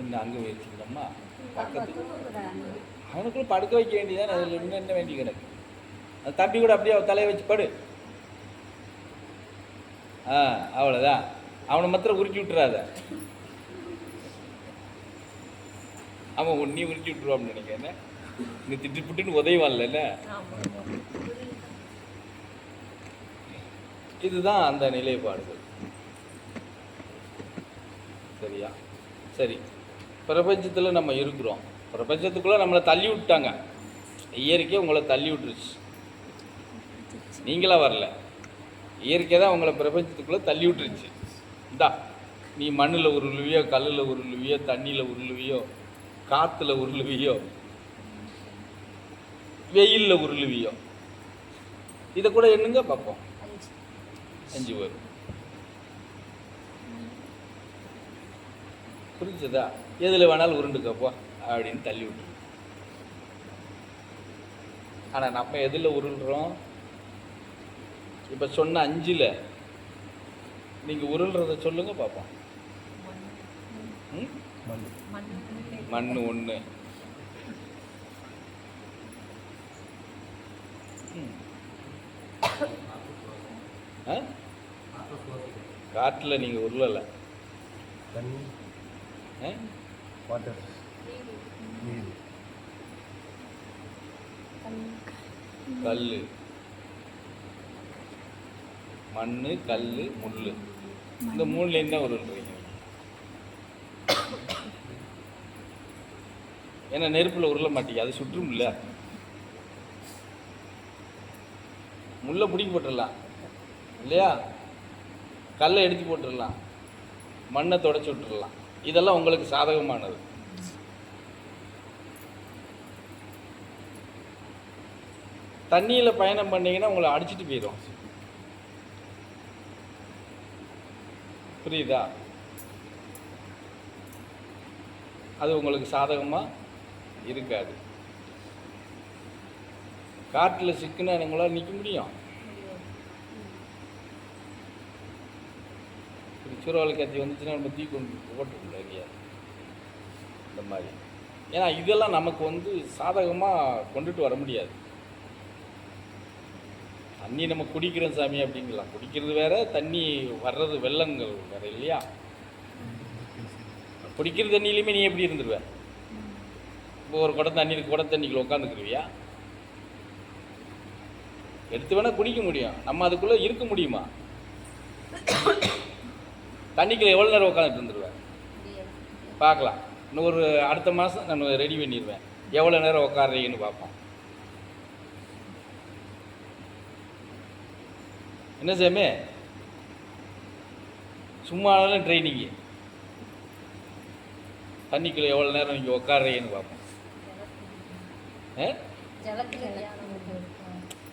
இன்னும் அங்கே வச்சுக்கணுமா பக்கத்து அவனுக்குள்ள படுக்க வைக்க வேண்டியதான். அதில் இன்னும் என்ன வேண்டி கிடக்கு? அது தம்பி கூட அப்படியே தலையை வச்சு படு. அவ்வளோதான். அவனை மாத்திரம் உருக்கி விட்டுறாத. அவன் ஒன்னி உருக்கி விட்டுருவான்னு நினைக்கிறேன். நீ திட்டு புட்டுன்னு உதவான்ல. இதுதான் அந்த நிலைப்பாடுகள். சரியா? சரி, பிரபஞ்சத்தில் நம்ம இருக்கிறோம். பிரபஞ்சத்துக்குள்ளே நம்மளை தள்ளி விட்டாங்க. இயற்கையை உங்களை தள்ளி விட்டுருச்சு. நீங்களாக வரல, இயற்கை தான் உங்களை பிரபஞ்சத்துக்குள்ளே தள்ளி விட்டுருச்சு. இந்தா நீ மண்ணில் உருளுவியோ, கல்லில் உருளுவியோ, தண்ணியில் உருளுவியோ, காற்றுல உருளுவியோ, வெயிலில் உருளுவியோ, இதை கூட என்னங்க பார்ப்போம். 5 வரும். புரிஞ்சதா? எதில் வேணாலும் உருண்டுக்கப்போ அப்படின்னு தள்ளி விட்டுரு. ஆனால் நம்ம எதில் உருள்றோம்? இப்போ சொன்ன 5ல் நீங்கள் உருள்றத சொல்லுங்க பார்ப்போம். மண் 1, காட்டில் நீங்கள் உருளலை. கல், மண், கல், முள், இந்த 3ல என்ன உருள்றீங்க? ஏன்னா நெருப்பில் உருள மாட்டீங்க, அது சுற்றும் இல்லை. முள்ளை பிடிக்க போட்டுடலாம் இல்லையா? கல்லை எடுத்து போட்டுடலாம், மண்ணை தொடச்சி விட்டுடலாம். இதெல்லாம் உங்களுக்கு சாதகமானது. தண்ணியில் பயணம் பண்ணீங்கன்னா உங்களை அடிச்சுட்டு போயிடும். புரியுதா? அது உங்களுக்கு சாதகமாக இருக்காது. காட்டில் சிக்குன்னா உங்களால் நிற்க முடியும்? சூறாவளி காட்சி வந்துச்சுன்னா நம்ம தீ கொண்டு போட்டுருக்கோம் இல்லையா? இந்த மாதிரி. ஏன்னா இதெல்லாம் நமக்கு சாதகமாக கொண்டுட்டு வர முடியாது. தண்ணி நம்ம குடிக்கிறோம் சாமி அப்படிங்கலாம். குடிக்கிறது வேற, தண்ணி வர்றது வெள்ளங்கள் வேற இல்லையா? குடிக்கிற தண்ணியிலையுமே நீ எப்படி இருந்துருவ? இப்போ ஒரு குடம் தண்ணிக்குள்ள உட்காந்துக்குருவியா? எடுத்து வேணால் குடிக்க முடியும், நம்ம அதுக்குள்ளே இருக்க முடியுமா? தண்ணிக்குள்ள எவ்வளோ நேரம் உட்காந்துட்டு இருந்துருவேன்? பார்க்கலாம். இன்னும் ஒரு அடுத்த மாதம் நான் ரெடி பண்ணிடுவேன். எவ்வளோ நேரம் உட்காடுறீங்கன்னு பார்ப்போம். என்ன சாமி, சும்மானாலும் ட்ரைனிங்கு. தண்ணிக்குள்ள எவ்வளோ நேரம் நீங்கள் உட்காடுறீங்கன்னு பார்ப்போம்.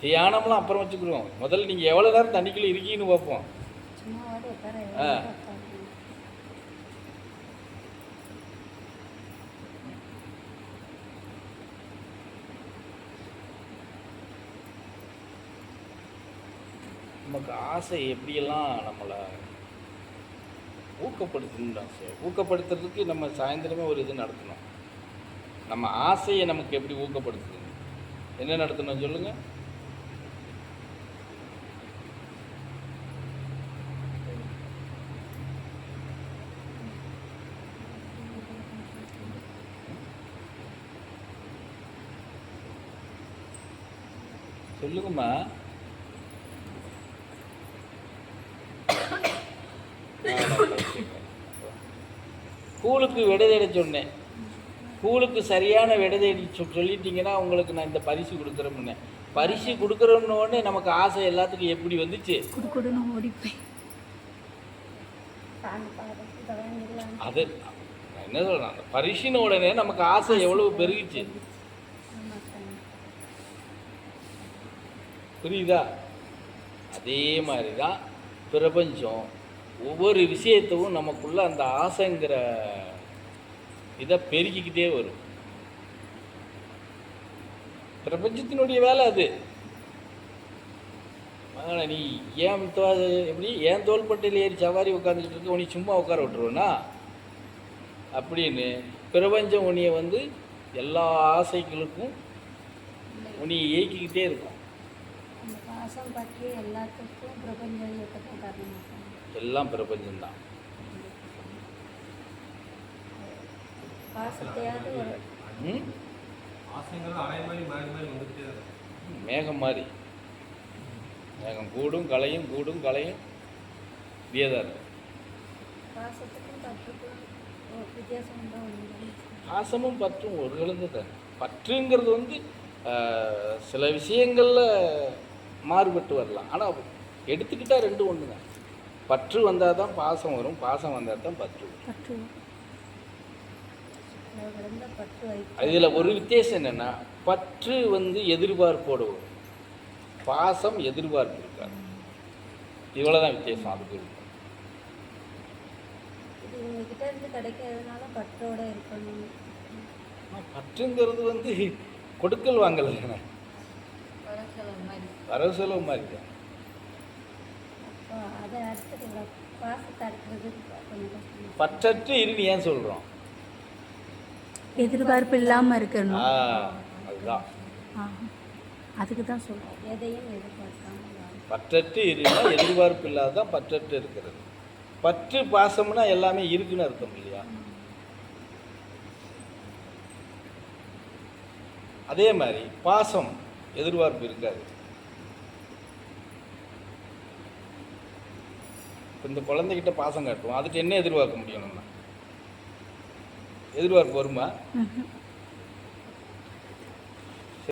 தியானம்லாம் அப்புறம் வச்சுக்கிடுவோம். முதல்ல நீங்கள் எவ்வளோ நேரம் தண்ணிக்குள்ளே இருக்கீங்கன்னு பார்ப்போம். நமக்கு ஆசை எப்படியெல்லாம் நம்மளை ஊக்கப்படுத்தணும்னு ஆசை. ஊக்கப்படுத்துறதுக்கு நம்ம சாயந்தரமே ஒரு இது நடத்தணும். நம்ம ஆசையை நமக்கு எப்படி ஊக்கப்படுத்துது? என்ன நடத்தணும் சொல்லுங்க? சொல்லுங்கம்மா. கூழுக்கு விடை தேட சொன்னேன். கூழுக்கு சரியான விடை தேடி சொல்லிட்டீங்கன்னா உங்களுக்கு நான் இந்த பரிசு கொடுக்குறேன்னு. பரிசு கொடுக்குறோன்னே நமக்கு ஆசை எல்லாத்துக்கும் எப்படி வந்துச்சு? அது என்ன சொல்றேன், அந்த பரிசுன உடனே நமக்கு ஆசை எவ்வளவு பெருகிச்சு. புரியுதா? அதே மாதிரி தான் பிரபஞ்சம் ஒவ்வொரு விஷயத்தையும் நமக்குள்ள அந்த ஆசைங்கிற இதை பெருக்கிக்கிட்டே வரும். பிரபஞ்சத்தினுடைய வேலை அது. நீ ஏன் எப்படி ஏன் தோள்பட்டையில் ஏறி சவாரி உட்காந்துக்கிட்டு இருக்க? உனி சும்மா உட்கார விட்டுருவோன்னா அப்படின்னு பிரபஞ்சம் உன்னைய வந்து எல்லா ஆசைகளுக்கும் உன்னைய இயக்கிக்கிட்டே இருக்கும். அந்த பாசம் பற்றி எல்லாத்துக்கும் பிரபஞ்ச இயக்கத்தை காரணமாக எல்லாம் பிரபஞ்சம்தான். பாசத்தையாவது ஒரு ம் ஆசைங்கிறது அலை மாதிரி மாறி மாறி வந்துகிட்டே இருக்கும். மேகம் மாதிரி. மேகம் கூடும் கலையும் கூடும் கலையும் இப்படியேதான் இருக்கும். பாசத்துக்கும் பற்றுக்கும் ஒரு வித்தியாசம் உண்டா ஒன்று? பாசமும் பற்றும் ஒரு கலந்து தான். பற்றுங்கிறது வந்து சில விஷயங்களில் மாறுபட்டு வரலாம். ஆனால் எடுத்துக்கிட்டால் ரெண்டும் ஒன்று தான். பற்று வந்தால் தான் பாசம் வரும், பாசம் வந்தால் தான் பற்று வரும். பற்று பற்று இதில் ஒரு வித்தியாசம் என்னென்னா, பற்று வந்து எதிர்பார்ப்போடு வரும், பாசம் எதிர்பார்ப்பு இருக்காது. இவ்வளோ தான் வித்தியாசம். அதுக்கு இது உங்ககிட்ட இருந்து கிடைக்கிறதுனால பற்றோட இருக்கணும். பற்றுங்கிறது வந்து கொடுக்கல் வாங்கல் தானே, வரவு செலவு மாதிரி தான். அப்போ அதை அடுத்தது பாசத்தை அடுக்கிறது கொஞ்சம் கஷ்டம். பற்றற்று இருன்னு ஏன் சொல்கிறோம்? எதிர்பார்ப்பு இல்லாமல் இருக்கணும். அதுதான் அதுக்கு தான் சொல்கிறோம். எதையும் எதிர்பார்க்காம பற்றற்று இருந்தா எதிர்பார்ப்பு இல்லாதான் பற்றற்று இருக்கிறது. பற்று பாசம்னா எல்லாமே இருக்குன்னு அர்த்தம் இல்லையா? அதே மாதிரி பாசம் எதிர்பார்ப்பு இருக்காது. இந்த குழந்தைகிட்ட பாசம் காட்டுவோம், அதுக்கு என்ன எதிர்பார்க்க முடியும்? நம்ம எதிர்பார்ப்பு வருமா?